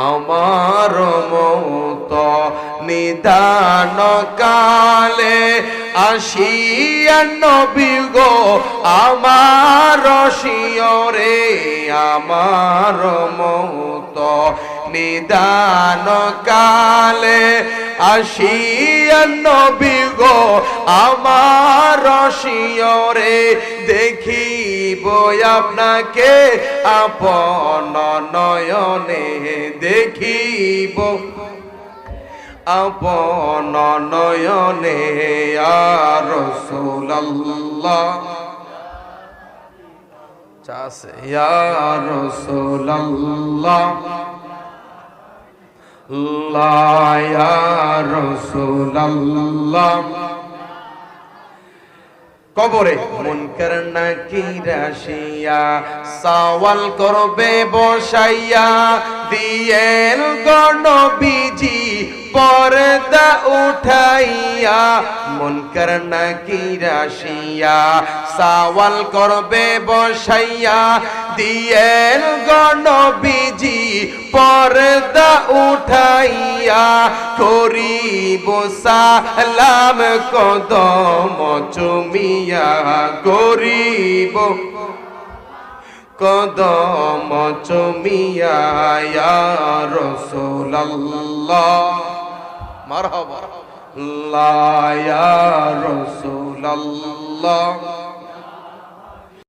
আমার মত নিদান কালে আসিয়া নবী গো আমার শিয়রে আমার মত নিদান কালে আসিয়া নবী গো আমার শিয়রে দেখিব আপনাকে আপন নয়নে দেখিব আপন নয়নে ইয়া রাসূলুল্লাহ চাছে ইয়া রাসূলুল্লাহ ইয়া রাসূলুল্লাহ কবরে মুনকার নাকির আসিয়া সওয়াল করবে বসাইয়া দিয়েন গো নবীজি পর্দা উঠাইয়া মুনকার নাকির আসিয়া সওয়াল করবে বসাইয়া দিয়েন গো নবীজি পর্দা উঠাইয়া করিব সালাম কদম চুমিয়া করিব কদম চুমিয়া ইয়া রাসূলুল্লাহ মারহাবা ইয়া রাসূলুল্লাহ